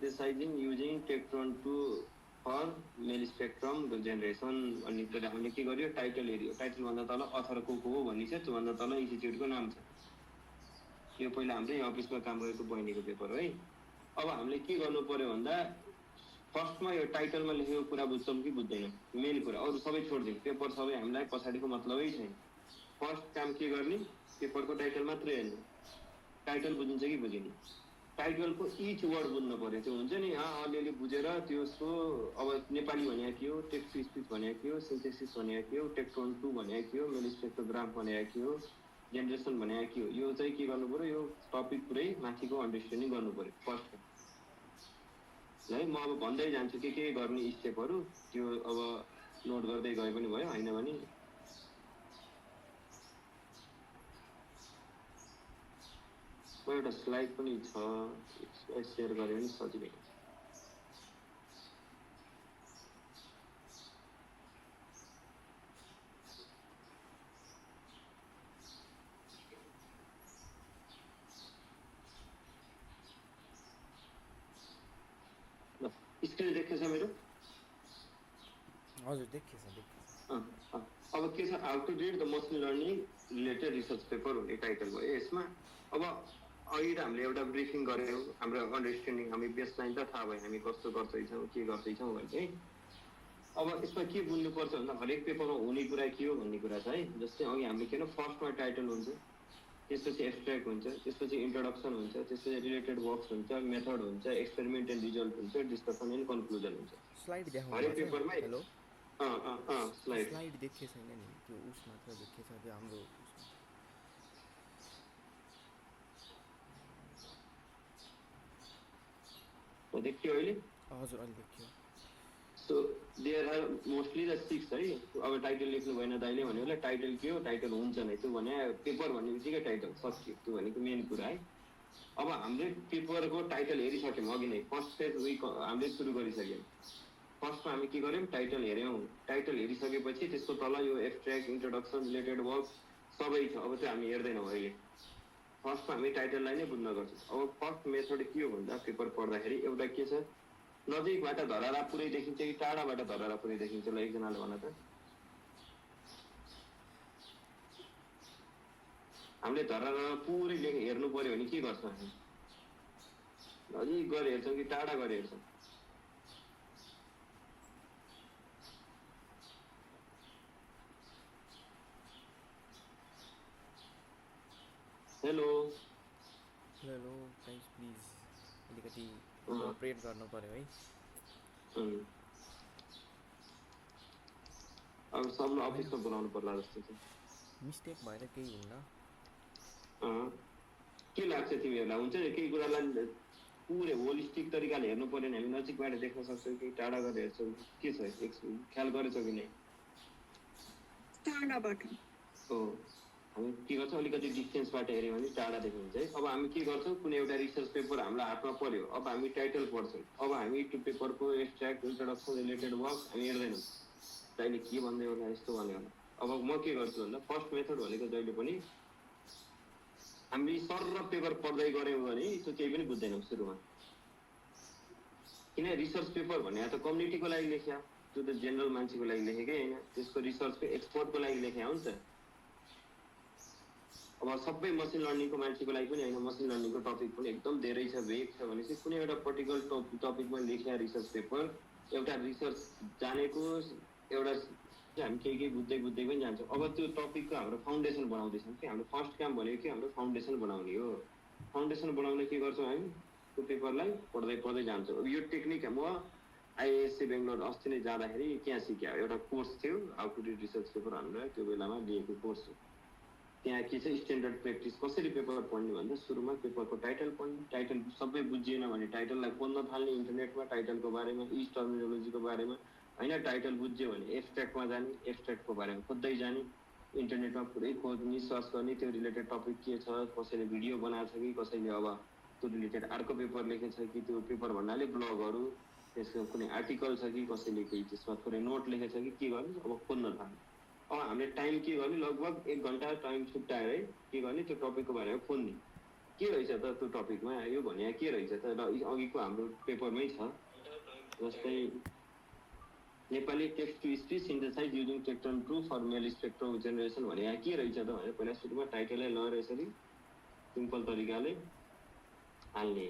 सिन्थेसाइजिङ using Tacotron two for mel spectrum generation भन्ने कुरा हामीले के गर्यो टाइटल हेऱ्यो टाइटलभन्दा तल अथर को हो भन्ने छ त्योभन्दा तल इन्स्टिट्युटको नाम छ यो पहिला हाम्रो यहाँ अफिसमा काम गरेको बहिनीको पेपर है अब हामीले के गर्नु पर्यो भन्दा फर्स्टमा यो टाइटलमा लेखेको कुरा बुझ्छौँ कि बुझ्दैनौँ मेन कुरा अरू सबै छोडिदिउँ पेपर सबै हामीलाई पछाडिको मतलबै छैन फर्स्ट काम के गर्ने पेपरको टाइटल मात्रै हेर्ने टाइटल बुझिन्छ कि बुझिने टाइटलको इच वर्ड बुझ्नु पर्यो त्यो हुन्छ नि अलिअलि बुझेर त्यसको अब नेपाली भनेको के हो टेक्स्ट टु स्पिच भनेको के हो सिन्थेसिस भनेको के हो टेक्ट्रोन 2 भनेको के हो मेल स्पेक्ट्रोग्राफ भनेको के हो जेनेरेसन भनेको के हो यो चाहिँ के गर्नु पर्यो यो टपिक पुरै माथिको अन्डरस्ट्यान्डिङ गर्नु पर्यो फर्स्ट है म अब भन्दै जान्छु के गर्ने स्टेपहरू त्यो अब नोट गर्दै गए पनि भयो हैन भने एउटा स्लाइड पनि छ सेयर गरे पनि सजिलै स्क्रिन देखेछ मेरो हजुर देखेछ अब के छ how to read the machine learning related research paper हुने टाइटल भयो यसमा अब अहिले हामीले एउटा ब्रिफिङ गर्यौँ हाम्रो अन्डरस्ट्यान्डिङ हामी बेसलाइन त थाहा भयो हामी कस्तो गर्दैछौँ के गर्दैछौँ भन्ने अब यसमा के बुझ्नुपर्छ भन्दा हरेक पेपरमा हुने कुरा के हो भन्ने कुरा छ है जस्तै अघि हामीले के फर्स्टमा टाइटल हुन्छ त्यसपछि एब्स्ट्र्याक्ट हुन्छ त्यसपछि इन्ट्रोडक्सन हुन्छ त्यसपछि रिलेटेड वर्क्स हुन्छ मेथड हुन्छ एक्सपेरिमेन्ट एन्ड रिजल्ट हुन्छ डिस्कसन एन्ड कन्क्लुजन हुन्छ स्लाइड देखाउनु हरेक पेपरमा हेलो स्लाइड देखिए छैन नि त्यो उस मात्र देखिएछ त्यो हाम्रो देखियो अहिले हजुर अहिले देखियो so there are mostly the 6 है अब टाइटल लेख्नु भएन दाइले भन्यो होला टाइटल के हो टाइटल हुन्छ नै त्यो भने पेपर भन्ने बित्तिकै टाइटल सकियो त्यो भनेको मेन कुरा है अब हामीले पेपरको टाइटल हेरिसक्यौँ अघि नै फर्स्ट फेज हामीले सुरु गरिसक्यौँ फर्स्टमा हामी के गर्यौँ टाइटल हेऱ्यौँ टाइटल हेरिसकेपछि त्यसको तल यो एब्स्ट्र्याक्ट इन्ट्रोडक्सन रिलेटेड वर्क सबै छ अब त्यो हामी हेर्दैनौँ अहिले फर्स्टमा हामी टाइटललाई नै बुझ्न गर्छौँ अब फर्स्ट मेथड के हो भन्दा पेपर पढ्दाखेरि एउटा के छ नजिकबाट धरारा पुरै देखिन्छ कि टाढाबाट धरारा पुरै देखिन्छ ल एकजनाले भन त हामीले धरारा पुरै हेर्नु पर्यो भने के गर्छौँ हामी नजिक गएर हेर्छौँ कि टाढा गएर हेर्छौँ हेलो हेलो गाइस प्लिज अलिकति कोअपरेट गर्नु पर्यो है अब सबलाई अफिसमा बोलाउनु पर्ला जस्तो छ मिस्टेक भएर केही हुन्न के लाग्छ तिमीहरूलाई हुन्छ नि केही कुरालाई पुरै होलिस्टिक तरिकाले हेर्नु पर्यो भने हामी नजिकबाट देख्न सक्छौँ कि टाढा गएर हेर्छौँ के छ ख्याल गरेछौ कि नै टाढाबाट हो हामी के गर्छौँ अलिकति डिस्टेन्सबाट हेऱ्यौँ भने टाढा देखिन्छ है अब हामी के गर्छौँ कुनै एउटा रिसर्च पेपर हामीलाई हातमा पर्यो अब हामी टाइटल पढ्छौँ अब हामी त्यो पेपरको एब्स्ट्र्याक्ट इन्ट्रोडक्सन रिलेटेड वर्क हामी हेर्दैनौँ जहिले के भन्दै होला यस्तो भन्यो होला अब म के गर्छु भन्दा फर्स्ट मेथड भनेको जहिले पनि हामी सर्र पेपर पढ्दै गऱ्यौँ भने त्यो केही पनि बुझ्दैनौँ सुरुमा किन रिसर्च पेपर भने त कम्युनिटीको लागि लेख्या त्यो त जेनरल मान्छेको लागि लेखेकै होइन त्यसको रिसर्चको एक्सपर्टको लागि लेख्या हो नि त अब सबै मसिन लर्निङको मान्छेको लागि पनि होइन मसिन लर्निङको टपिक पनि एकदम धेरै छ भेग छ भने चाहिँ कुनै एउटा पर्टिकुलर टपिकमा लेख्या रिसर्च पेपर एउटा रिसर्च जानेको एउटा हामी केही बुझ्दै पनि जान्छौँ अब त्यो टपिकको हाम्रो फाउन्डेसन बनाउँदैछौँ कि हाम्रो फर्स्ट काम भनेको कि हाम्रो फाउन्डेसन बनाउने हो फाउन्डेसन बनाउन के गर्छौँ हामी त्यो पेपरलाई पढ्दै जान्छौँ अब यो टेक्निक म आइएससी बेङ्गलोर अस्ति नै जाँदाखेरि त्यहाँ सिक्या एउटा कोर्स थियो how to read research paper भनेर त्यो बेलामा लिएको कोर्स हो त्यहाँ के छ स्ट्यान्डर्ड प्र्याक्टिस कसरी पेपर पढ्ने भन्दा सुरुमा पेपरको टाइटल पढ्ने टाइटल सबै बुझिएन भने टाइटललाई खोज्न थाल्ने इन्टरनेटमा टाइटलको बारेमा इज टर्मिनोलोजीको बारेमा होइन टाइटल बुझ्यो भने एब्स्ट्र्याक्टमा जाने एब्स्ट्र्याक्टको बारेमा खोज्दै जाने इन्टरनेटमा पुरै खोज्ने सर्च गर्ने त्यो रिलेटेड टपिक के छ कसैले भिडियो बनाएको छ कि कसैले अब त्यो रिलेटेड अर्को पेपर लेखेको छ कि त्यो पेपर भन्नाले ब्लगहरू त्यसको कुनै आर्टिकल छ कि कसैले केही त्यसमा थोरै नोट लेखेको छ कि के गर्ने अब खोज्न थाल्ने अब हामीले टाइम के गर्ने लगभग 1 घन्टा टाइम छुट्याएर के गर्ने त्यो टपिकको बारेमा खोज्ने के रहेछ त त्यो टपिकमा यो भने के रहेछ त र अघिको हाम्रो पेपरमै छ जस्तै Nepali text to speech synthesize using Tacotron two for mel spectrum generation भने यहाँ के रहेछ त भनेर पहिला सुरुमा टाइटललाई लगेर यसरी सिम्पल तरिकाले हाल्ने।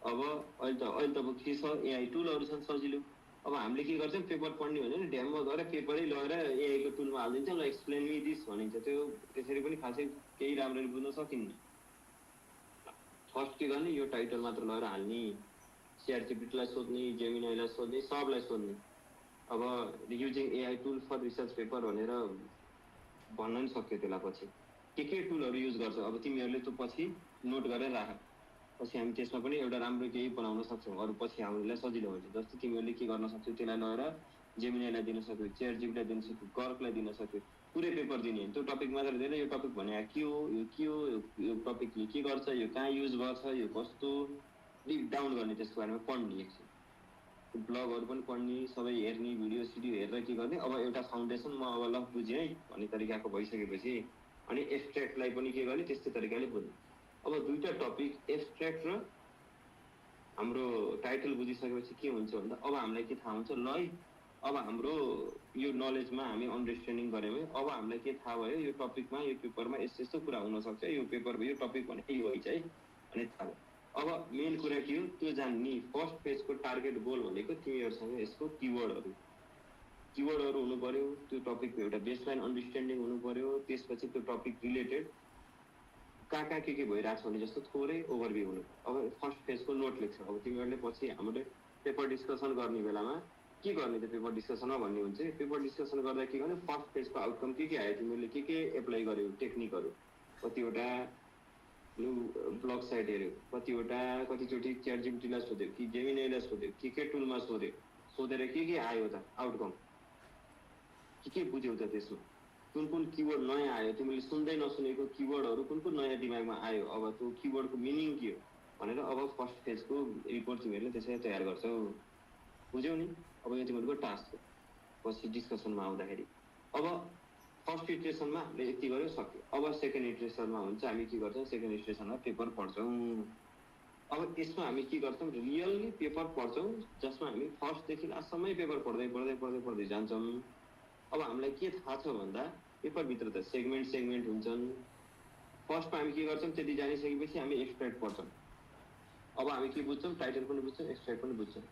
अब अहिले त अब के छ एआई टुलहरू छन् सजिलो। अब हामीले के गर्छौँ पेपर पढ्ने भने नि ड्याममा गएर पेपरै लगेर एआईको टुलमा हालिदिन्छ ल एक्सप्लेन मी दिस भनिन्छ। त्यो त्यसरी पनि खासै केही राम्ररी बुझ्न सकिन्न। फर्स्ट के गर्ने यो टाइटल मात्र लगेर हाल्ने, ChatGPT-लाई सोध्ने, जेमिनाईलाई सोध्ने, सबलाई सोध्ने। अब using AI tool for research paper भनेर भन्न नि सक्यो त्यसलाई पछि के टुलहरू युज गर्छ अब तिमीहरूले त्यो पछि नोट गरेर राख। पछि हामी त्यसमा पनि एउटा राम्रो केही बनाउन सक्छौँ अरू पछि हामीलाई सजिलो हुन्छ। जस्तै तिमीहरूले के गर्न सक्छौ त्यसलाई लगेर जेमिनाईलाई दिन सक्यौ, ChatGPT-लाई दिन सक्यौ, कर्कलाई दिन सक्यौ, पुरै पेपर दिने। त्यो टपिक मात्र दिएर यो टपिक भने के हो, यो टपिकले के गर्छ, यो कहाँ युज गर्छ, यो कस्तो डिप डाउन गर्ने, त्यसको बारेमा पढ्ने। एकछिन ब्लगहरू पनि पढ्ने, सबै हेर्ने, भिडियो सिडियो हेरेर के गर्ने। अब एउटा फाउन्डेसन म अब ल बुझेँ है भन्ने तरिकाको भइसकेपछि अनि एब्स्ट्र्याक्टलाई पनि के गर्ने त्यस्तै तरिकाले बुझ्ने। अब दुईटा टपिक एब्स्ट्र्याक्ट र हाम्रो टाइटल बुझिसकेपछि के हुन्छ भन्दा अब हामीलाई के थाहा हुन्छ ल है अब हाम्रो यो नलेजमा हामी अन्डरस्ट्यान्डिङ गऱ्यौँ है। अब हामीलाई के थाहा भयो यो टपिकमा यो पेपरमा यस्तो कुरा हुनसक्छ, यो पेपर यो टपिक भने यही होइन है अनि थाहा भयो। अब मेन कुरा के हो त्यो जान्ने। फर्स्ट पेजको टार्गेट गोल भनेको तिमीहरूसँग यसको किवर्डहरू हुनु पर्यो, त्यो टपिकको एउटा बेसलाइन अन्डरस्ट्यान्डिङ हुनु पर्यो। त्यसपछि त्यो टपिक रिलेटेड कहाँ के भइरहेको छ भने जस्तो थोरै ओभरभ्यू हुनु। अब फर्स्ट पेजको नोट लेख्छ। अब तिमीहरूले पछि हामीले पेपर डिस्कसन गर्ने बेलामा के गर्ने त पेपर डिस्कसनमा भन्ने हुन्छ। पेपर डिस्कसन गर्दा के गर्ने फर्स्ट पेजको आउटकम के आयो, तिमीहरूले के एप्लाई गर्यौ, टेक्निकहरू कतिवटा ब्लग साइट हेऱ्यो, कतिचोटि ChatGPT-लाई सोध्यो कि जेमिनाईलाई सोध्यो, के टुलमा सोधेर के आयो त आउटकम, के बुझ्यौ त त्यसमा, कुन किवर्ड नयाँ आयो, तिमीले सुन्दै नसुनेको किवर्डहरू कुन नयाँ दिमागमा आयो, अब त्यो किवर्डको मिनिङ के हो भनेर अब फर्स्ट पेजको रिपोर्ट तिमीहरूले त्यसरी तयार गर्छौ। बुझ्यौ नि। अब यो तिमीहरूको टास्क हो पछि डिस्कसनमा आउँदाखेरि। अब फर्स्ट इटरेसनमा हामीले यति गर्यो सक्यो। अब सेकेन्ड इटरेसनमा हुन्छ हामी के गर्छौँ सेकेन्ड इटरेसनमा पेपर पढ्छौँ। अब यसमा हामी के गर्छौँ रियल्ली पेपर पढ्छौँ जसमा हामी फर्स्टदेखि लास्टसम्मै पेपर पढ्दै जान्छौँ। अब हामीलाई के थाहा छ भन्दा पेपरभित्र त सेगमेन्ट हुन्छन्। फर्स्टमा हामी के गर्छौँ त्यति जानिसकेपछि हामी एक्सट्र्याक्ट पढ्छौँ। अब हामी के बुझ्छौँ टाइटल पनि बुझ्छौँ, एक्सट्र्याक्ट पनि बुझ्छौँ,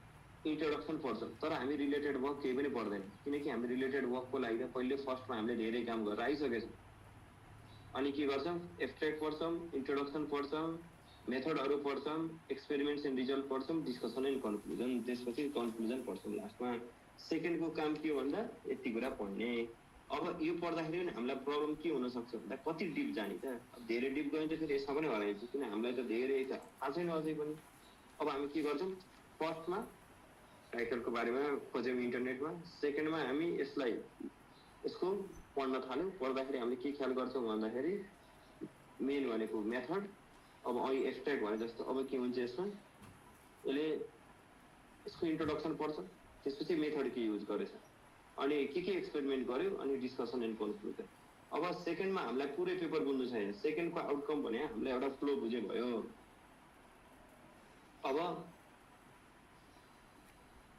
इन्ट्रोडक्सन पढ्छौँ। तर हामी रिलेटेड वर्क केही पनि पढ्दैन किनकि हामी रिलेटेड वर्कको लागि त पहिले फर्स्टमा हामीले धेरै काम गरेर आइसकेछौँ। अनि के गर्छौँ एक्सट्र्याक्ट पढ्छौँ, इन्ट्रोडक्सन पढ्छौँ, मेथडहरू पढ्छौँ, एक्सपेरिमेन्ट्स एन्ड रिजल्ट पढ्छौँ, डिस्कसन एन्ड कन्क्लुजन, त्यसपछि कन्क्लुजन पढ्छौँ लास्टमा। सेकेन्डको काम के हो भन्दा यति कुरा पढ्ने। अब यो पढ्दाखेरि पनि हामीलाई प्रब्लम के हुनसक्छ भन्दा कति डिप जाने त। अब धेरै डिप गयो भने त फेरि यसमा पनि हराइन्छ किन हामीलाई त धेरै थाहा छैन अझै पनि। अब हामी के गर्छौँ फर्स्टमा टाइटलको बारेमा खोज्यौँ इन्टरनेटमा, सेकेन्डमा हामी यसको पढ्न थाल्यौँ। पढ्दाखेरि हामीले के ख्याल गर्छौँ भन्दाखेरि मेन भनेको मेथड। अब अहिले एक्सट्र्याक्ट भने जस्तो अब के हुन्छ यसमा यसको इन्ट्रोडक्सन पढ्छ, त्यसपछि मेथड के युज गरेछ अनि के एक्सपेरिमेन्ट गर्यो अनि डिस्कसन एन्ड कन्क्लुजन। अब सेकेन्डमा हामीलाई पुरै पेपर बुझ्नु छैन। सेकेन्डको आउटकम भने हामीलाई एउटा फ्लो बुझे भयो।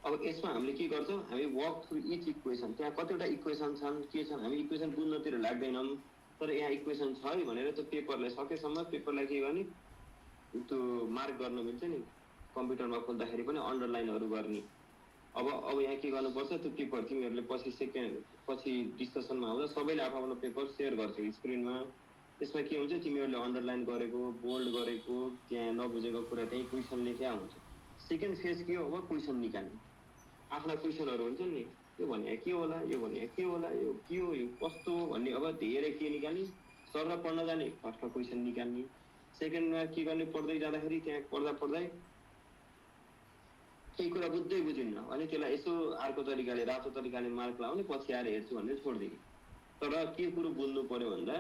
अब यसमा हामीले के गर्छौँ हामी वर्क थ्रु इच इक्वेसन। त्यहाँ कतिवटा इक्वेसन छन् के छन् हामी इक्वेसन बुझ्नतिर लाग्दैनौँ। तर यहाँ इक्वेसन छ है भनेर त्यो पेपरलाई सकेसम्म पेपरलाई के गर्ने त्यो मार्क गर्न मिल्छ नि कम्प्युटरमा खोल्दाखेरि पनि अन्डरलाइनहरू गर्ने। अब यहाँ के गर्नुपर्छ त्यो पेपर तिमीहरूले पछि डिस्कसनमा आउँदा सबैले आफ्नो पेपर सेयर गर्छ स्क्रिनमा। त्यसमा के हुन्छ तिमीहरूले अन्डरलाइन गरेको बोल्ड गरेको त्यहाँ नबुझेको कुरा त्यही क्वेसन लेख्या हुन्छ। सेकेन्ड फेज के हो अब क्वेसन निकाल्ने। आफ्ना क्वेसनहरू हुन्छ नि यो भने के होला, यो भने के होला, यो के हो, यो कस्तो भन्ने। अब धेरै के निकाल्ने सर पढ्न जाने फर्स्टमा क्वेसन निकाल्ने। सेकेन्डमा के गर्ने पढ्दै जाँदाखेरि त्यहाँ पढ्दै केही कुरा बुझिन्न अनि त्यसलाई यसो अर्को तरिकाले रातो तरिकाले मार्क लाउने पछि आएर हेर्छु भनेर छोडिदिने। तर के कुरो बुझ्नु पर्यो भन्दा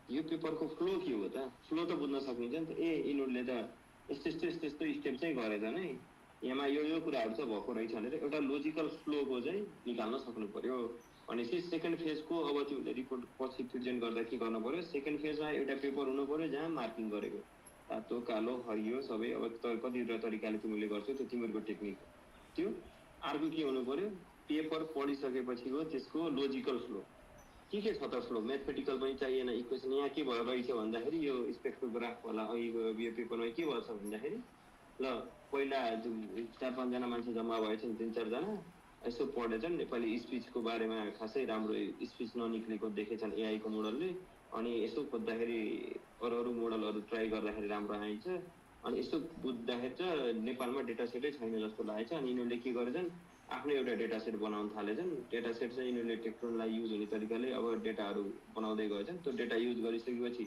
यो पेपरको फ्लो के हो त, फ्लो त बुझ्न सकिन्छ नि त। यिनीहरूले त यस्तो स्टेप चाहिँ गरेछन् है, यहाँमा यो कुराहरू चाहिँ भएको रहेछ भनेर एउटा लोजिकल फ्लोको चाहिँ निकाल्न सक्नु पर्यो। भनेपछि सेकेन्ड फेजको अब तिमीले रिपोर्ट पछि प्रेजेन्ट गर्दा के गर्नु पर्यो, सेकेन्ड फेजमा एउटा पेपर हुनु पर्यो जहाँ मार्किङ गरेको तातो कालो हरियो सबै अब कतिवटा तरिकाले तिमीले गर्छौ त्यो तिमीहरूको टेक्निक हो त्यो। अर्को के हुनु पर्यो, पेपर पढिसकेपछिको त्यसको लोजिकल फ्लो के छ त फ्लो, म्याथमेटिकल पनि चाहिएन, इक्वेसन यहाँ के भयो रहेछ भन्दाखेरि यो स्पेक्ट्रोग्राफ होला यो पेपरमा के भएछ भन्दाखेरि ल पहिला 4-5 जना मान्छे जम्मा भएछन् 3-4 जना यसो पढेछन् नेपाली स्पिचको बारेमा खासै राम्रो स्पिच ननिक्लेको देखेछन् एआईको मोडलले, अनि यसो खोज्दाखेरि अरू मोडलहरू ट्राई गर्दाखेरि राम्रो आइन्छ, अनि यसो बुझ्दाखेरि चाहिँ नेपालमा डेटा सेटै छैन जस्तो लागेछ। अनि यिनीहरूले के गरेछन् आफ्नो एउटा डेटा सेट बनाउन थालेछन्, डेटा सेट चाहिँ यिनीहरूले टेक्नोलाई युज हुने तरिकाले अब डेटाहरू बनाउँदै गएछन्। त्यो डेटा युज गरिसकेपछि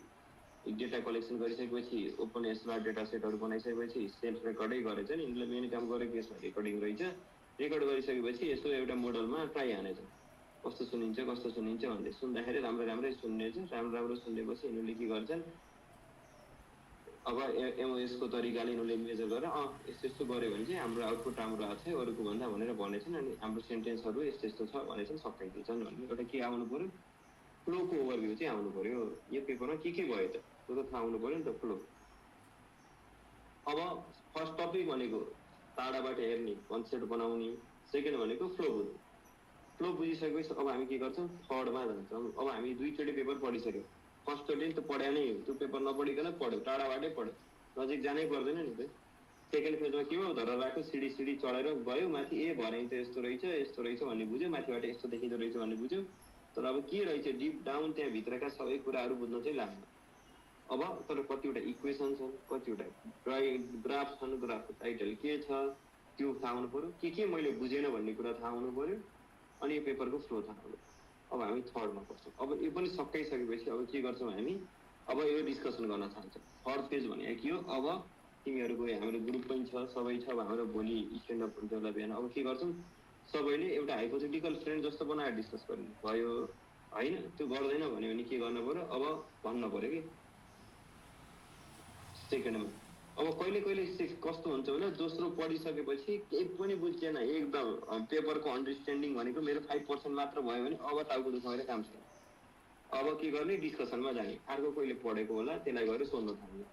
डेटा कलेक्सन गरिसकेपछि ओपन एसमा डेटा सेटहरू बनाइसकेपछि सेल्फ रेकर्डै गरेछन्। यिनीहरूले मेन काम गरेको यसमा रेकर्डिङ रहेछ, रेकर्ड गरिसकेपछि यसो एउटा मोडलमा ट्राई हानेछ कस्तो सुनिन्छ भन्दै, सुन्दाखेरि राम्रै सुन्नेछ, राम्रो सुनेपछि यिनीहरूले के गर्छन् अब एमओएसको तरिकाले यिनीहरूले मेजर गरेर यस्तो गऱ्यो भने चाहिँ हाम्रो आउटपुट राम्रो आएको छ अरूको भन्दा भनेर भनेछन्, अनि हाम्रो सेन्टेन्सहरू यस्तो छ भनेछन् सकाइदिन्छन् भन्ने एउटा के आउनु पर्यो, फ्लोको ओभरभ्यू चाहिँ आउनु पर्यो। यो पेपरमा के भयो त त्यो त थाहा हुनु पर्यो नि त फ्लो। अब फर्स्ट टपिक भनेको टाढाबाट हेर्ने कन्सेप्ट बनाउने, सेकेन्ड भनेको फ्लो बुझ्ने। फ्लो बुझिसकेपछि अब हामी के गर्छौँ थर्डमा जान्छौँ। अब हामी 2चोटि पेपर पढिसक्यौँ, फर्स्टचोटि त पढ्या नै हो, त्यो पेपर नपढिकन पढ्यो, टाढाबाटै पढ्यो, नजिक जानै पर्दैन नि त। सेकेन्ड फेजमा के भयो, धरहराको सिडी चढेर गयो माथि, ए भरे त यस्तो रहेछ भन्ने बुझ्यो, माथिबाट यस्तो देखिँदो रहेछ भन्ने बुझ्यो, तर अब के रहेछ डिप डाउन त्यहाँभित्रका सबै कुराहरू बुझ्न चाहिँ लाग्दैन। अब तर कतिवटा इक्वेसन छन्, कतिवटा ग्राफ छन्, ग्राफको टाइटल के छ त्यो थाहा हुनु पर्यो, के मैले बुझेन भन्ने कुरा थाहा हुनु पर्यो, अनि यो पेपरको फ्लो थाहा हुनु। अब हामी थर्डमा पर्छौँ। अब यो पनि सकाइसकेपछि अब के गर्छौँ हामी, अब यो डिस्कसन गर्न थाल्छौँ। थर्ड फेज भनेको के हो, अब तिमीहरूको हाम्रो ग्रुप पनि छ, सबै छ, अब हाम्रो भोलि स्ट्यान्डअप हुन्छ होला बिहान। अब के गर्छौँ सबैले एउटा हाइपोथेटिकल फ्रेन्ड जस्तो बनाएर डिस्कस गर्नु भयो होइन, त्यो गर्दैन भन्यो भने के गर्नु पर्यो, अब भन्नु पर्यो कि सेकेन्डमा। अब कहिले कस्तो हुन्छ भने दोस्रो पढिसकेपछि केही पनि बुझ्दैन, एकदम पेपरको अन्डरस्ट्यान्डिङ भनेको मेरो 5% मात्र भयो भने अब टाउको दुखाएर काम छैन। अब के गर्ने, डिस्कसनमा जाने, अर्को कोहीले पढेको होला त्यसलाई गएर सोध्न थाल्ने,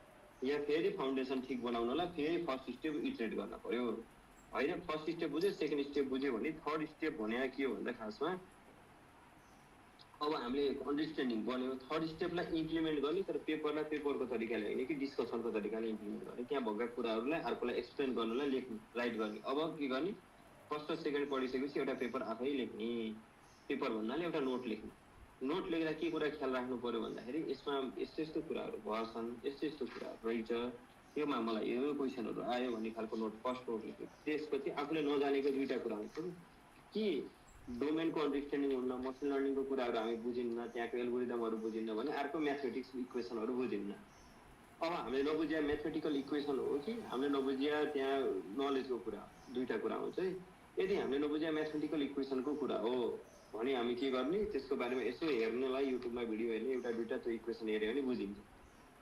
या फेरि फाउन्डेसन ठिक बनाउनलाई फेरि फर्स्ट स्टेप इटरेट गर्न पर्यो होइन। फर्स्ट स्टेप बुझ्यो, सेकेन्ड स्टेप बुझ्यो भने थर्ड स्टेप भने के हो भन्दा खासमा अब हामीले अन्डरस्ट्यान्डिङ बन्यो, थर्ड स्टेपलाई इम्प्लिमेन्ट गर्ने, तर पेपरलाई पेपरको तरिकाले होइन कि डिस्कसनको तरिकाले इम्प्लिमेन्ट गर्ने, त्यहाँ भएका कुराहरूलाई अर्कोलाई एक्सप्लेन गर्नलाई लेख्ने, राइट गर्ने। अब के गर्ने, फर्स्ट र सेकेन्ड पढिसकेपछि एउटा पेपर आफै लेख्ने, पेपर भन्नाले एउटा नोट लेख्ने। नोट लेख्दा के कुरा ख्याल राख्नु पर्यो भन्दाखेरि यसमा यस्तो कुराहरू भएछन्, यस्तो कुराहरू रहेछ, योमा मलाई यो क्वेसनहरू आयो भन्ने खालको नोट, फर्स्ट नोट लेख्यो। त्यसपछि आफूले नजानेको 2टा कुरा हुन्छ कि डोमेनको अन्डरस्ट्यान्डिङ हुन्न, मसिन लर्निङको कुराहरू हामी बुझिन्न, त्यहाँको एल्गोरिदमहरू बुझिन्न भने अर्को म्याथमेटिक्स इक्वेसनहरू बुझिन्न। अब हामीले नबुझिया म्याथमेटिकल इक्वेसन हो कि हामीले नबुझिया त्यहाँ नलेजको कुरा, 2टा कुरा हुन्छ है। यदि हामीले नबुझिया म्याथमेटिकल इक्वेसनको कुरा हो भने हामी के गर्ने, त्यसको बारेमा यसो हेर्नलाई युट्युबमा भिडियो हेर्ने, 1-2टा त्यो इक्वेसन हेऱ्यो भने बुझिन्छ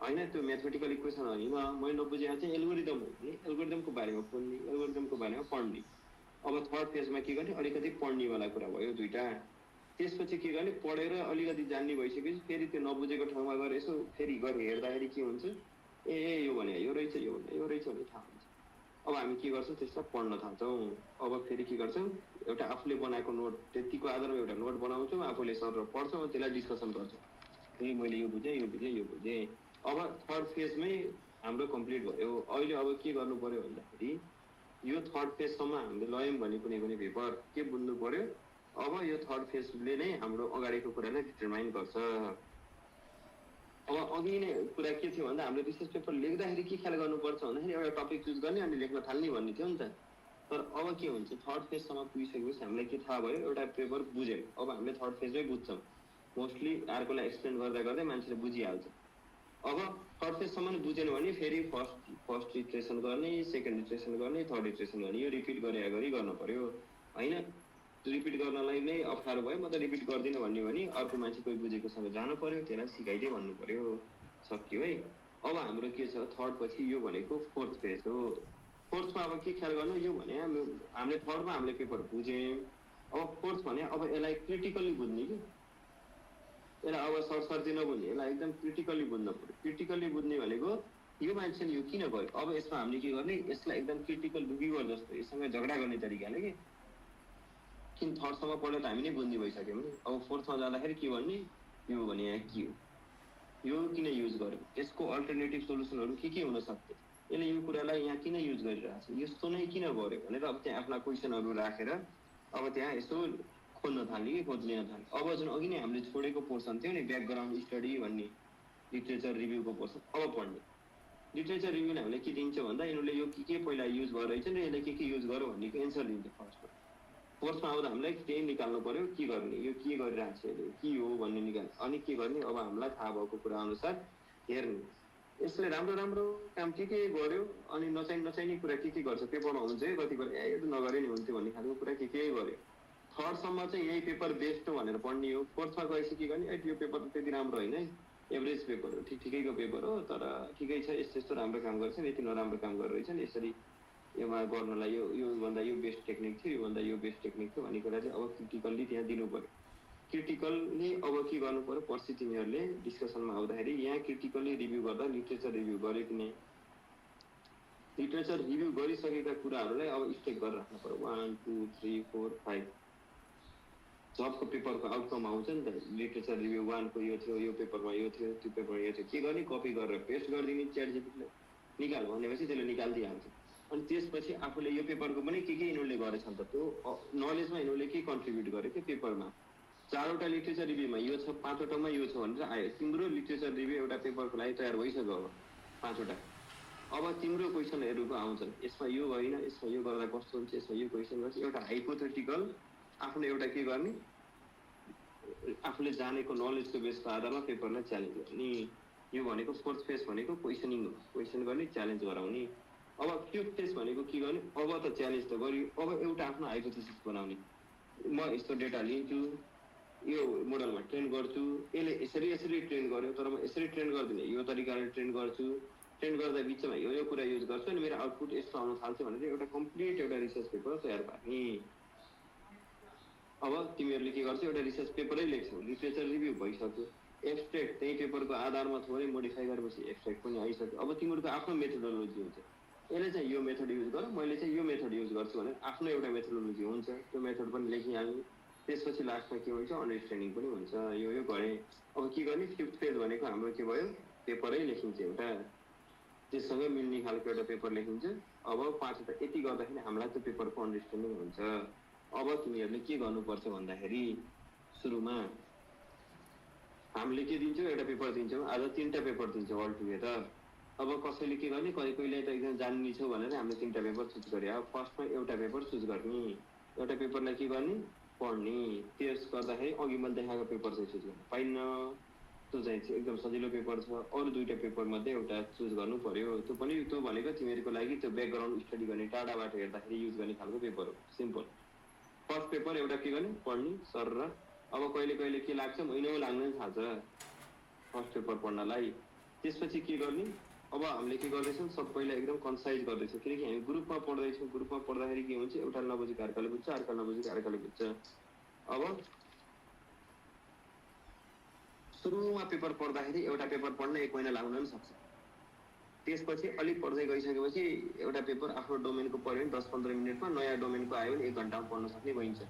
होइन। त्यो म्याथमेटिकल इक्वेसन हो भने मैले नबुझिया चाहिँ एल्गोरिदम हो भने एल्गोरिदमको बारेमा पढ्ने, एल्गोरिदमको बारेमा पढ्ने। अब थर्ड फेजमा के गर्ने, अलिकति पढ्नेवाला कुरा भयो 2टा। त्यसपछि के गर्ने, पढेर अलिकति जान्ने भइसकेपछि फेरि त्यो नबुझेको ठाउँमा गएर यसो फेरि गएर हेर्दाखेरि के हुन्छ, ए यो भने यो रहेछ, यो भने यो रहेछ भने थाहा हुन्छ। अब हामी के गर्छौँ, त्यसलाई पढ्न थाल्छौँ। अब फेरि के गर्छौँ, एउटा आफूले बनाएको नोट, त्यतिको आधारमा एउटा नोट बनाउँछौँ, आफूले सर पढ्छौँ, त्यसलाई डिस्कसन गर्छौँ, ए मैले यो बुझेँ। अब थर्ड फेजमै हाम्रो कम्प्लिट भयो। अहिले अब के गर्नु पर्यो भन्दाखेरि यो थर्ड फेजसम्म हामीले लयौँ भने कुनै पेपर के बुझ्नु पर्यो, अब यो थर्ड फेजले नै हाम्रो अगाडिको कुरालाई डिटरमाइन गर्छ। अब अघि नै कुरा के थियो भन्दा हामीले रिसर्च पेपर लेख्दाखेरि के ख्याल गर्नुपर्छ भन्दाखेरि एउटा टपिक चुज गर्ने अनि लेख्न थाल्ने भन्ने थियो नि त। तर अब के हुन्छ, थर्ड फेजसम्म पुगिसकेपछि हामीलाई के थाहा भयो, एउटा पेपर बुझ्यौँ, अब हामीले थर्ड फेजमै बुझ्छौँ, मोस्टली अर्कोलाई एक्सप्लेन गर्दा मान्छेले बुझिहाल्छ। अब थर्ड फेजसम्म बुझेन भने फेरि फर्स्ट इटरेसन गर्ने, सेकेन्ड इटरेसन गर्ने, थर्ड इटरेसन गर्ने, यो रिपिट गरी गर्नु पर्यो होइन। रिपिट गर्नलाई नै अप्ठ्यारो भयो, म त रिपिट गर्दिनँ भन्ने भने अर्को मान्छे कोही बुझेकोसँग जानु पर्यो, त्यसलाई सिकाइदिए भन्नु पर्यो, सक्यो है। अब हाम्रो के छ, थर्ड पछि यो भनेको फोर्थ फेज हो। फोर्थमा अब के ख्याल गर्नु, यो भने हामीले थर्डमा हामीले पेपर बुझ्यौँ, अब फोर्थ भने अब यसलाई क्रिटिकली बुझ्ने कि यसलाई अब सरसर्ती नबुझ्ने, यसलाई एकदम क्रिटिकली बुझ्नु पर्यो। क्रिटिकली बुझ्ने भनेको यो मान्छेले यो किन गर्यो, अब यसमा हामीले के गर्ने, यसलाई एकदम क्रिटिकल रिभ्युअर जस्तो यससँग झगडा गर्ने तरिकाले कि किन थर्डसम्म पढ्यो त हामी नै बुझ्ने भइसक्यौँ नि। अब फोर्थमा जाँदाखेरि के भन्ने, यो भने यहाँ के हो, यो किन युज गर्यो, यसको अल्टरनेटिभ सोल्युसनहरू के हुन सक्थ्यो, यसले यो कुरालाई यहाँ किन युज गरिरहेको छ, यस्तो नै किन गर्यो भनेर अब त्यहाँ आफ्ना क्वेसनहरू राखेर अब त्यहाँ यसो खोज्न थाल्ने कि खोज लिन थाल्ने। अब जुन अघि नै हामीले छोडेको पोर्सन थियो नि ब्याकग्राउन्ड स्टडी भन्ने लिट्रेचर रिभ्यूको पोर्सन, अब पढ्ने। लिट्रेचर रिभ्यूले हामीले के दिन्छ भन्दा यिनीहरूले यो के पहिला युज गरेर रहेछन् र यसले के युज गर्यो भन्नेको एन्सर दिन्छ फर्स्टमा। फोर्थमा आउँदा हामीलाई त्यही निकाल्नु पर्यो, के गर्ने, यो के गरिरहेको छ यसले के हो भन्ने निकाल्ने। अनि के गर्ने, अब हामीलाई थाहा भएको कुरा अनुसार हेर्ने, यसले राम्रो राम्रो काम के गर्यो अनि नचाहिने कुरा के गर्छ पेपरमा हुन्छ है, कति कुरा यो त नगरे नि हुन्थ्यो भन्ने खालको कुरा के गर्यो। थर्डसम्म चाहिँ यही पेपर बेस्ट हो भनेर पढ्ने हो। फोर्थमा गएपछि के गर्ने, यो पेपर त त्यति राम्रो होइन है, एभरेज पेपर हो, ठिकैको पेपर हो, तर ठिकै छ, यस्तो राम्रो काम गर्छ, यति नराम्रो काम गरेर रहेछन्, यसरी योमा गर्नलाई योभन्दा यो बेस्ट टेक्निक थियो, योभन्दा यो बेस्ट टेक्निक थियो भन्ने कुरा चाहिँ अब क्रिटिकल्ली त्यहाँ दिनु पर्यो। क्रिटिकलले अब के गर्नु पर्यो, पर्सि तिमीहरूले डिस्कसनमा आउँदाखेरि यहाँ क्रिटिकली रिभ्यू गर्दा लिट्रेचर रिभ्यू गर्यो कि नै, लिट्रेचर रिभ्यू गरिसकेका कुराहरूलाई अब स्टेक गरेर राख्नु पर्यो। 1 2 3 4 5 जबको पेपरको आउटकम आउँछ नि त, लिट्रेचर रिभ्यू 1 को यो थियो, यो पेपरमा यो थियो, त्यो पेपरमा यो थियो, के गर्ने, कपी गरेर पेस्ट गरिदिने च्याट जिपीटीलाई, निकाल भनेपछि त्यसले निकालिदिइहाल्छ। अनि त्यसपछि आफूले यो पेपरको पनि के यिनीहरूले गरेछन् त, त्यो नलेजमा यिनीहरूले के कन्ट्रिब्युट गर्यो कि पेपरमा 4वटा लिट्रेचर रिभ्यूमा यो छ, 5वटामा यो छ भनेर आयो। तिम्रो लिट्रेचर रिभ्यू एउटा पेपरको लागि तयार भइसक्यो अब 5वटा। अब तिम्रो क्वेसनहरूको आउँछन्, यसमा यो होइन, यसमा यो गर्दा कस्तो हुन्छ, यसमा यो क्वेसन गर्छ, एउटा हाइपोथेटिकल आफ्नो एउटा के गर्ने, आफूले जानेको नलेजको बेसको आधारमा पेपरलाई च्यालेन्ज गर्ने। यो भनेको फोर्थ फेज भनेको क्वेसनिङ हो, क्वेसन गर्ने, च्यालेन्ज गराउने। अब फिफ्थ फेज भनेको के गर्ने, अब त च्यालेन्ज त गर्यो, अब एउटा आफ्नो हाइपोथेसिस बनाउने, म यस्तो डेटा लिन्छु, यो मोडलमा ट्रेन गर्छु, यसले यसरी ट्रेन गर्यो, तर म यसरी ट्रेन गर्दिनँ, यो तरिकाले ट्रेन गर्छु, ट्रेन गर्दा बिचमा यो कुरा युज गर्छु अनि मेरो आउटपुट यस्तो आउन थाल्छ भनेर एउटा कम्प्लिट एउटा रिसर्च पेपर तयार पार्ने। अब तिमीहरूले के गर्छौ, एउटा रिसर्च पेपरै लेख्छौ, लिट्रेचर रिभ्यू भइसक्यो, एब्स्ट्र्याक्ट त्यही पेपरको आधारमा थोरै मोडिफाई गरेपछि एब्स्ट्र्याक्ट पनि आइसक्यो। अब तिमीहरूको आफ्नो मेथोडोलोजी हुन्छ, यसले चाहिँ यो मेथड युज गर, मैले चाहिँ यो मेथड युज गर्छु भनेर आफ्नो एउटा मेथोडोलोजी हुन्छ, त्यो मेथड पनि लेखिहाल्ने। त्यसपछि लास्टमा के हुन्छ, अन्डरस्ट्यान्डिङ पनि हुन्छ, यो गरेँ। अब के गर्ने, फिफ्थ फेज भनेको हाम्रो के भयो, पेपरै लेखिन्छ एउटा, त्यससँग मिल्ने खालको एउटा पेपर लेखिन्छ। अब 5वटा यति गर्दाखेरि हामीलाई त्यो पेपरको अन्डरस्ट्यान्डिङ हुन्छ। अब तिमीहरूले के गर्नुपर्छ भन्दाखेरि सुरुमा हामीले के दिन्छौँ, एउटा पेपर दिन्छौँ, आज 3टा पेपर दिन्छौँ अल टुगेदर। अब कसैले के गर्ने, कहिले त एकदम जान्ने छौ भनेर हामीले 3टा पेपर चुज गरे। अब फर्स्टमा एउटा पेपर चुज गर्ने, एउटा पेपरलाई के गर्ने, पढ्ने। त्यस गर्दाखेरि अघि मैले देखाएको पेपर चाहिँ चुज गर्न पाइन्न, त्यो चाहिँ एकदम सजिलो पेपर छ। अरू 2टा पेपर मध्ये एउटा चुज गर्नु पर्यो, त्यो पनि त्यो भनेको तिमीहरूको लागि त्यो ब्याकग्राउन्ड स्टडी गर्ने, टाढाबाट हेर्दाखेरि युज गर्ने खालको पेपर हो, सिम्पल। फर्स्ट पेपर एउटा के गर्ने, पढ्ने सर र। अब कहिले कहिले के लाग्छ, महिनौ लाग्न थाल्छ फर्स्ट पेपर पढ्नलाई। त्यसपछि के गर्ने, अब हामीले के गर्दैछौँ, सबैलाई एकदम कन्साइज गर्दैछौँ, किनकि हामी ग्रुपमा पढ्दैछौँ। ग्रुपमा पढ्दाखेरि के हुन्छ, एउटा नबुझेको अर्काले बुझ्छ, अर्का नबुझेको अर्काले बुझ्छ। अब सुरुमा पेपर पढ्दाखेरि एउटा पेपर पढ्न 1 महिना लाग्न पनि सक्छ। त्यसपछि अलिक पढ्दै गइसकेपछि एउटा पेपर आफ्नो डोमेनको पढ्यो भने 10-15 मिनटमा, नयाँ डोमेनको आयो भने 1 घन्टामा पढ्न सक्ने भइन्छ।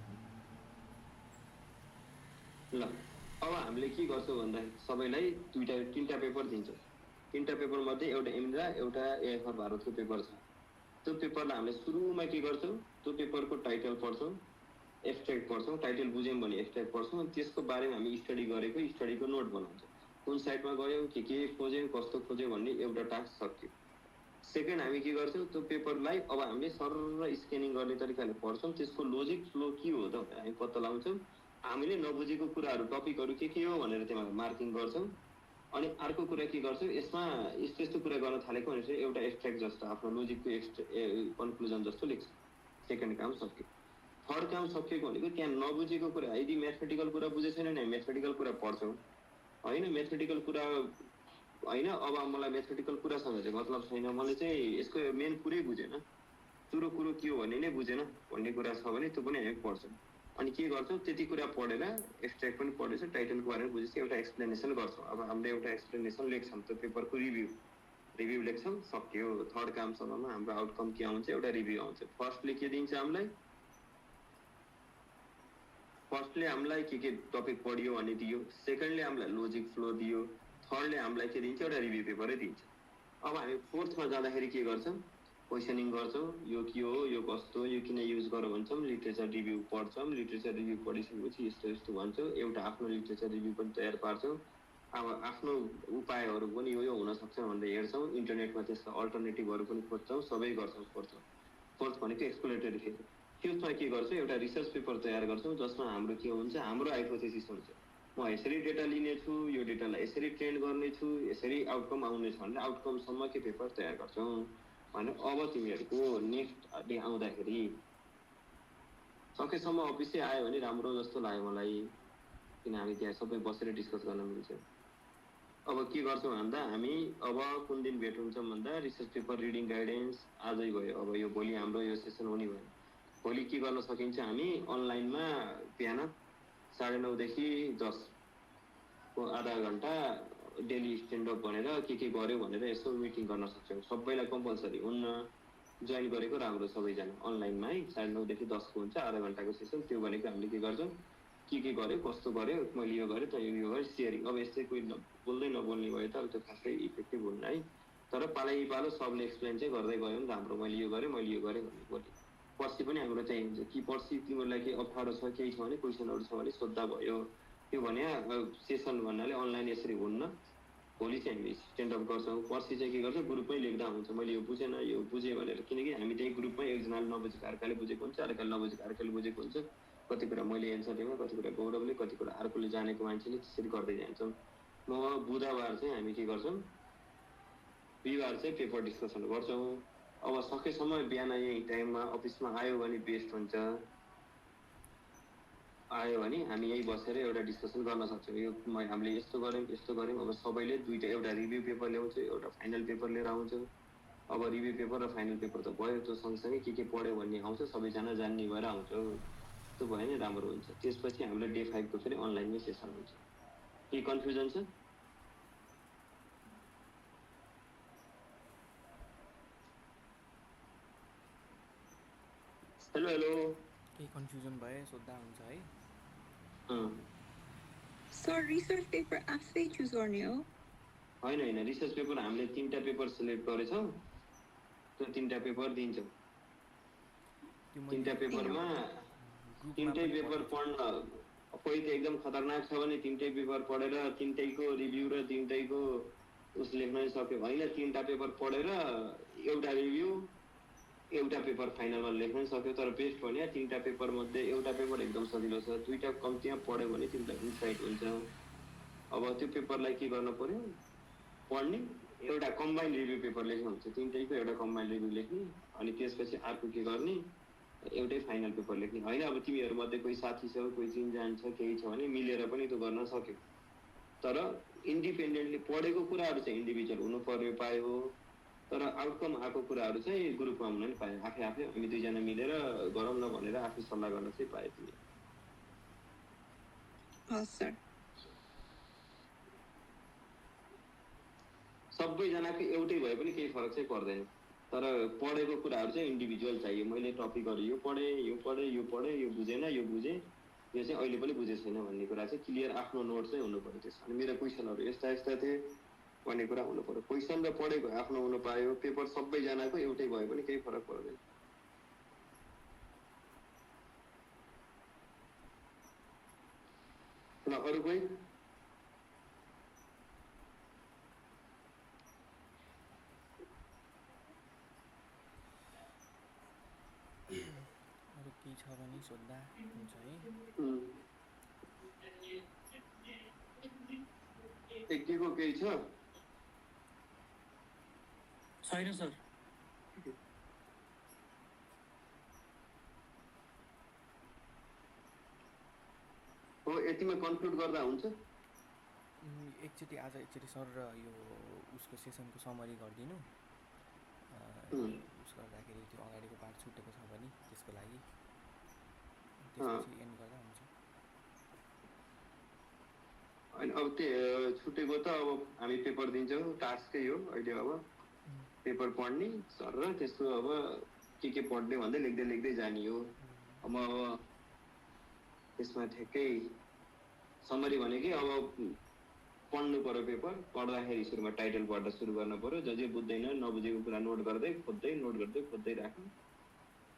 ल अब हामीले के गर्छौँ भन्दा सबैलाई 3टा पेपर दिन्छौँ। 3टा पेपर मध्ये एउटा इन्ड्रा, एउटा एएफआर भारतको पेपर छ। त्यो पेपरलाई हामीले सुरुमा के गर्छौँ, त्यो पेपरको टाइटल पढ्छौँ, एब्स्ट्र्याक्ट पढ्छौँ, टाइटल बुझ्यौँ भने एब्स्ट्र्याक्ट पढ्छौँ, त्यसको बारेमा हामी स्टडी गरेको स्टडीको नोट बनाउँछौँ, कुन साइटमा गयौँ, के खोज्यौँ, कस्तो खोज्यौँ भन्ने एउटा टास्क सक्यो। सेकेन्ड हामी के गर्छौँ, त्यो पेपरलाई अब हामीले सरर स्क्यानिङ गर्ने तरिकाले पढ्छौँ, त्यसको लोजिक फ्लो के हो त हामी पत्ता लगाउँछौँ। हामीले नबुझेको कुराहरू टपिकहरू के हो भनेर त्यहाँ मार्किङ गर्छौँ। अनि अर्को कुरा के गर्छौँ, यसमा यस्तो यस्तो कुरा गर्न थालेको भनेर एउटा एब्स्ट्र्याक्ट जस्तो आफ्नो लोजिकको कन्क्लुजन जस्तो लेख्छ। सेकेन्ड काम सक्यो। थर्ड काम सकिएको भनेको त्यहाँ नबुझेको कुरा, यदि म्याथमेटिकल कुरा बुझेको छैन भने म्याथमेटिकल कुरा पढ्छौँ होइन, म्याथमेटिकल कुरा होइन, अब मलाई म्याथमेटिकल कुरासँग चाहिँ मतलब छैन, मैले चाहिँ यसको मेन कुरै बुझेन, सुरु कुरो के हो भन्ने नै बुझेन भन्ने कुरा छ भने त्यो पनि हामी पढ्छौँ। अनि के गर्छौँ त्यति कुरा पढेर एक्सट्र्याक्ट पनि पढेछ टाइटलको बारेमा बुझेपछि एउटा एक्सप्लेनेसन गर्छौँ अब हामीले एउटा एक्सप्लेनेसन लेख्छौँ त्यो पेपरको रिभ्यू लेख्छौँ सक्यो थर्ड कामसम्ममा हाम्रो आउटकम के आउँछ एउटा रिभ्यू आउँछ फर्स्टले के दिन्छ हामीलाई के टपिक पढियो भने दियो सेकेन्डले हामीलाई लोजिक फ्लो दियो थर्डले हामीलाई के दिन्छ एउटा रिभ्यू पेपरै दिन्छ अब हामी फोर्थमा जाँदाखेरि के गर्छौँ क्वेसनिङ गर्छौँ यो के हो यो कस्तो यो किन युज गर भन्छौँ लिटरेचर रिभ्यू पढ्छौँ लिटरेचर रिभ्यू पढिसकेपछि यस्तो यस्तो भन्छौँ एउटा आफ्नो लिटरेचर रिभ्यू पनि तयार पार्छौँ अब आफ्नो उपायहरू पनि यो हुनसक्छ भनेर हेर्छौँ इन्टरनेटमा त्यसका अल्टरनेटिभहरू पनि खोज्छौँ सबै गर्छौँ फोर्थ भनेको एक्सप्लोरेटरी फेज फिफ्थमा के गर्छौँ एउटा रिसर्च पेपर तयार गर्छौँ जसमा हाम्रो के हुन्छ हाम्रो हाइपोथेसिस हुन्छ म यसरी डेटा लिनेछु यो डेटालाई यसरी ट्रेन गर्नेछु यसरी आउटकम आउनेछ भनेर आउटकमसम्म के पेपर तयार गर्छौँ भने अब तिमीहरूको नेक्स्ट डे आउँदाखेरि सकेसम्म अफिसै आयो भने राम्रो जस्तो लाग्यो मलाई किन हामी त्यहाँ सबै बसेर डिस्कस गर्न मिल्छ अब के गर्छौँ भन्दा हामी अब कुन दिन भेट हुन्छौँ भन्दा रिसर्च पेपर रिडिङ गाइडेन्स आजै भयो अब यो भोलि हाम्रो यो सेसन हुने भयो भोलि के गर्न सकिन्छ हामी अनलाइनमा बिहान 9:30 देखि 10 को आधा घन्टा डेली स्ट्यान्डअप भनेर के गर्यो भनेर यसो मिटिङ गर्न सक्छौँ सबैलाई कम्पलसरी हुन्न जोइन गरेको राम्रो सबैजना अनलाइनमा है 9:30 देखि 10 को हुन्छ आधा घन्टाको सेसन त्यो भनेको हामीले के गर्छौँ के गर्यो कस्तो गर्यो मैले यो गरेँ त यो गरेँ सेयरिङ अब यस्तै कोही बोल्दै नबोल्ने भयो त अब त्यो खासै इफेक्टिभ हुन्न है तर पालो सबले एक्सप्लेन चाहिँ गर्दै गयो नि त हाम्रो मैले यो गरेँ भन्ने बोली पर्सि पनि हाम्रो चाहिँ हुन्छ कि पर्सि तिमीहरूलाई केही अप्ठ्यारो छ केही छ भने क्वेसनहरू छ भने सोद्धा भयो त्यो भने सेसन भन्नाले अनलाइन यसरी हुन्न भोलि चाहिँ हामी स्ट्यान्डअप गर्छौँ पर्सि चाहिँ के गर्छ ग्रुपमै लेख्दा हुन्छ मैले यो बुझेन यो बुझेँ भनेर किनकि हामी त्यही ग्रुपमै एकजनाले नबुझेको अर्काले बुझेको हुन्छ अर्काले नबुझेको अर्काले बुझेको हुन्छ कति कुरा मैले एन्सर दिएँ कति कुरा गौरवले कति कुरा अर्कोले जानेको मान्छेले त्यसरी गर्दै जान्छौँ म बुधबार चाहिँ हामी के गर्छौँ बिहिबार चाहिँ पेपर डिस्कसन गर्छौँ अब सकेसम्म बिहान यही टाइममा अफिसमा आयो भने बेस्ट हुन्छ आयो भने हामी यही बसेर एउटा डिस्कसन गर्न सक्छौँ यो हामीले यस्तो गऱ्यौँ अब सबैले दुईवटा एउटा रिभ्यू पेपर ल्याउँछ एउटा फाइनल पेपर लिएर आउँछ अब रिभ्यू पेपर र फाइनल पेपर त भयो त्यो सँगसँगै के पढ्यो भन्ने आउँछ सबैजना जान्ने भएर आउँछ त्यो भयो नि राम्रो हुन्छ त्यसपछि हामीलाई डे 5 को फेरि अनलाइनमै सेसन हुन्छ के कन्फ्युजन छ हेलो केही कन्फ्युजन भए सोध्दा हुन्छ है सर रिसर्च पेपर आफै चुज गर्ने हो होइन रिसर्च पेपर हामीले 3टा पेपर सिलेक्ट गरेछौँ त्यो 3टा पेपर दिन्छौँ 3टा पेपरमा 3टै पेपर पढ्न कोही त एकदम खतरनाक छ भने 3टै पेपर पढेर 3टैको रिभ्यू र 3टैको उस लेख्न सक्यो होइन 3टा पेपर पढेर एउटा रिभ्यू एउटा पेपर फाइनलमा लेख्न सक्यो तर बेस्ट भने 3टा पेपर मध्ये एउटा पेपर एकदम सजिलो छ 2टा कम्तीमा पढ्यो भने तिमीलाई इन्साइट हुन्छ अब त्यो पेपरलाई के गर्न पर्यो पढ्ने एउटा कम्बाइन्ड रिभ्यू पेपर लेख्नु हुन्छ 3टैको एउटा कम्बाइन्ड रिभ्यू लेख्ने अनि त्यसपछि अर्को के गर्ने एउटै फाइनल पेपर लेख्ने होइन अब तिमीहरूमध्ये कोही साथी छ कोही चिनजान छ केही छ भने मिलेर पनि त्यो गर्न सक्यो तर इन्डिपेन्डेन्टली पढेको कुराहरू चाहिँ इन्डिभिजुअल हुनु पर्यो पायो तर आउटकम आएको कुराहरू चाहिँ ग्रुपमा हुन नि पायो आफै हामी दुईजना मिलेर गरौँ न भनेर आफै सल्लाह गर्न चाहिँ पायो तिमी हस् सर सबैजनाको एउटै भए पनि केही फरक चाहिँ पर्दैन तर पढेको कुराहरू चाहिँ इन्डिभिजुअल चाहियो मैले टपिकहरू यो पढेँ यो बुझेन यो बुझेँ यो चाहिँ अहिले पनि बुझेको छैन भन्ने कुरा चाहिँ क्लियर आफ्नो नोट चाहिँ हुनु पर्यो त्यसमा अनि मेरो क्वेसनहरू यस्ता थिए भन्ने कुरा हुनु पर्यो क्वेसन र पढेको आफ्नो हुनु पायो पेपर सबैजनाको एउटै भयो भने केही फरक पर्दैन ल अरू कोही अरू केही छ भने सोध्दा हुन्छ है एकको केही छ छैन सर हो यतिमा कन्क्लुड गर्दा हुन्छ एकचोटि आज सर र यो उसको सेसनको समरी गरिदिनु उस गर्दाखेरि त्यो अगाडिको पार्ट छुटेको छ भने त्यसको लागि त्यसपछि एन्ड गर्दा अब त्यो छुटेको त अब हामी पेपर दिन्छौँ, टास्कै हो अहिले अब पेपर पढ्ने सर र त्यसको अब के पढ्ने भन्दै लेख्दै लेख्दै जाने हो। अब त्यसमा ठ्याक्कै समरी भनेकै अब पढ्नु पर्यो पेपर, पढ्दाखेरि सुरुमा टाइटल पढ्दा सुरु गर्न पर्यो, जे बुझ्दैन नबुझेको कुरा नोट गर्दै खोज्दै राख्नु।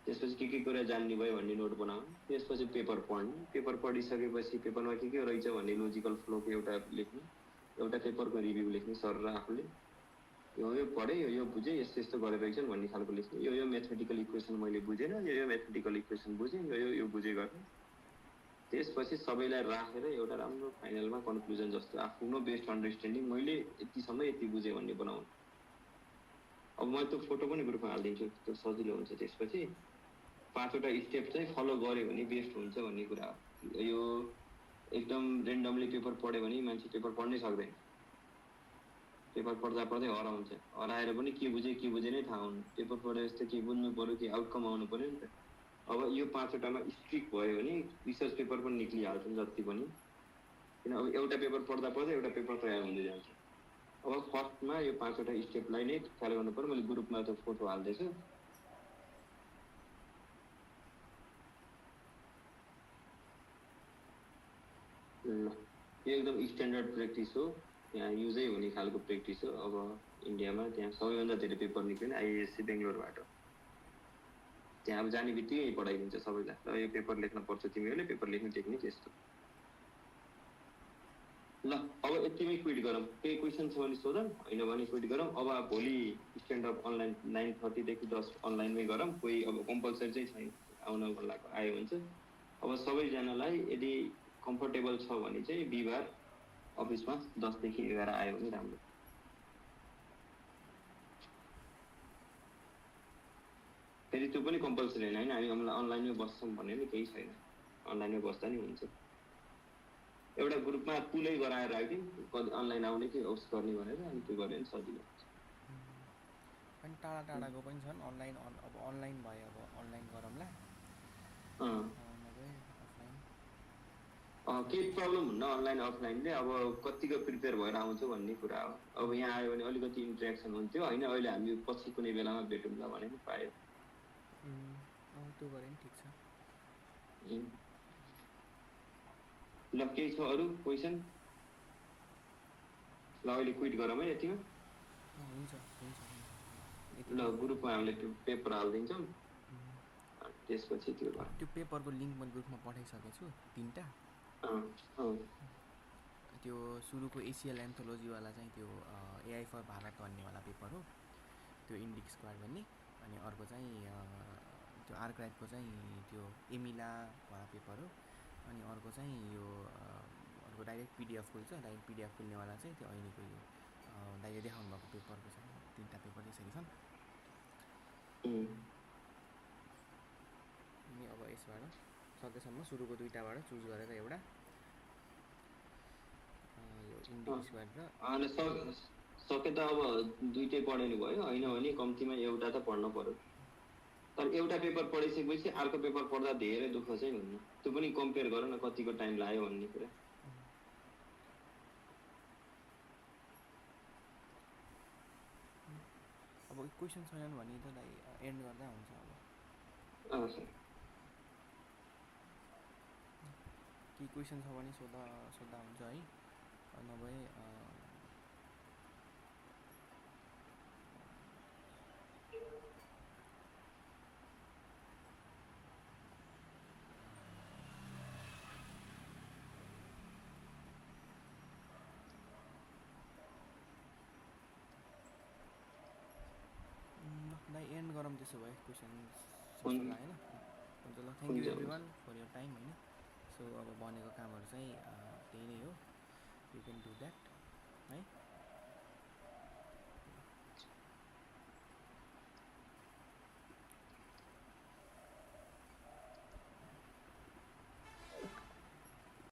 त्यसपछि के कुरा जान्ने भयो भन्ने नोट बनाउनु, त्यसपछि पेपर पढ्नु, पेपर पढिसकेपछि पेपरमा के रहेछ भन्ने लोजिकल फ्लोको एउटा लेख्नु, एउटा पेपरको रिभ्यू लेख्ने सर र आफूले, यो पढेँ यो बुझेँ यस्तो यस्तो गरेर रहेछन् भन्ने खालको लेख्ने, यो म्याथमेटिकल इक्वेसन मैले बुझेन, यो म्याथमेटिकल इक्वेसन बुझेँ, यो बुझेँ गर्ने। त्यसपछि सबैलाई राखेर एउटा राम्रो फाइनलमा कन्क्लुजन जस्तो आफ्नो बेस्ट अन्डरस्ट्यान्डिङ मैले यतिसम्म यति बुझेँ भन्ने बनाउनु। अब म त्यो फोटो पनि ग्रुपमा हालिदिन्छु, त्यो सजिलो हुन्छ। त्यसपछि 5वटा स्टेप चाहिँ फलो गऱ्यो भने बेस्ट हुन्छ भन्ने कुरा हो। यो एकदम रेन्डमली पेपर पढ्यो भने मान्छे पेपर पढ्नै सक्दैन, पेपर पढ्दा पढ्दै हराउँछ, हराएर पनि के बुझे नै थाहा हुनु। पेपर पढे जस्तो के बुझ्नु पर्यो, के आउटकम आउनु पर्यो नि त। अब यो 5वटामा स्ट्रिक भयो भने रिसर्च पेपर पनि निक्लिहाल्छन् जति पनि, किन अब एउटा पेपर पढ्दा पढ्दै एउटा पेपर तयार हुँदै जान्छ। अब फर्स्टमा यो 5वटा स्टेपलाई नै ख्याल गर्नु पर्यो। मैले ग्रुपमा त्यो फोटो हाल्दैछु, यो एकदम स्ट्यान्डर्ड प्र्याक्टिस हो, यहाँ युजै हुने खालको प्र्याक्टिस हो। अब इन्डियामा त्यहाँ सबैभन्दा धेरै पेपर निक्लिने आइएससी बेङ्गलोरबाट, त्यहाँ अब जाने बित्तिकै पढाइदिन्छ सबैलाई, र यो पेपर लेख्न पर्छ तिमीहरूले, पेपर लेख्ने टेक्निक यस्तो। ल अब यतिमै क्विट गरौँ, केही क्वेसन छ भने सोध, होइन भने क्विट गरौँ। अब भोलि स्ट्यान्डअप अनलाइन 9:30 देखि 10 अनलाइनमै गरौँ। कोही अब कम्पलसरी चाहिँ छैन, आउन लागेको आयो हुन्छ। अब सबैजनालाई यदि कम्फर्टेबल छ भने चाहिँ बिहिबार अफिसमा 10 देखि 11 आयो भने राम्रो। फेरि त्यो पनि कम्पलसरी होइन, हामी अनलाइनमै बस्छौँ भने नि केही छैन, अनलाइनमै बस्दा नि हुन्छ। एउटा ग्रुपमा पुलै गराएर राख्दिउँ, अनलाइन आउने कि होस्ट गर्ने भनेर, अनि त्यो गऱ्यो भने सजिलो हुन्छ। अनि टाढाको पनि छन् अनलाइन, अब अनलाइन भयो, अब अनलाइन गरौँला नभए अफलाइन। केही प्रब्लम हुन्न अनलाइन अफलाइनले, अब कतिको प्रिपेयर भएर आउँछ भन्ने कुरा हो। अब यहाँ आयो भने अलिकति इन्ट्रेक्सन हुन्थ्यो होइन, अहिले हामी पछि कुनै बेलामा भेटौँला भने पनि पायो। त्यो गरे पनि ठिक छ। ल केही छ अरू क्वेसन? ल अहिले क्विट गरौँ है यतिमा। हुन्छ। ल ग्रुपमा हामीले पेपर हालिदिन्छौँ, त्यसपछि त्यो पेपरको लिङ्क मैले ग्रुपमा पठाइसकेको छु 3टा। त्यो सुरुको एसियल एन्थोलोजीवाला चाहिँ त्यो एआई फर भारत भन्नेवाला पेपर हो, त्यो इन्डिक स्क्वायर भन्ने। अनि अर्को चाहिँ त्यो आर्काइभको चाहिँ त्यो एमिलावाला पेपर हो। अनि अर्को चाहिँ यो अर्को डाइरेक्ट पिडिएफ खुल्छ, डाइरेक्ट पिडिएफ खुल्नेवाला चाहिँ त्यो अहिलेको यो दाइले देखाउनु भएको पेपरको चाहिँ 3टा पेपर यसरी छन्। अनि अब यसबाट सकेसम्म सुरुको 2टाबाट चुज गरेर एउटा यो इन्डिक स्क्वायर र सके त अब 2टै पढ्नु भयो, होइन भने कम्तीमा एउटा त पढ्न पर्यो। तर एउटा पेपर पढिसकेपछि अर्को पेपर पढ्दा धेरै दुःख चाहिँ हुन्न। त्यो पनि कम्पेयर गर न कतिको टाइम लाग्यो भन्ने कुरा। अब क्वेसन छैनन् भने त एन्ड गर्दा हुन्छ। अब केही क्वेसन छ भने सोध्दा हुन्छ है, नभए एन्ड गरौँ त्यसो भए। क्वेसन होइन हुन्छ। ल thank you everyone for your time होइन। सो अब बनेको कामहरू चाहिँ त्यही नै हो, यु क्यान डु द्याट है।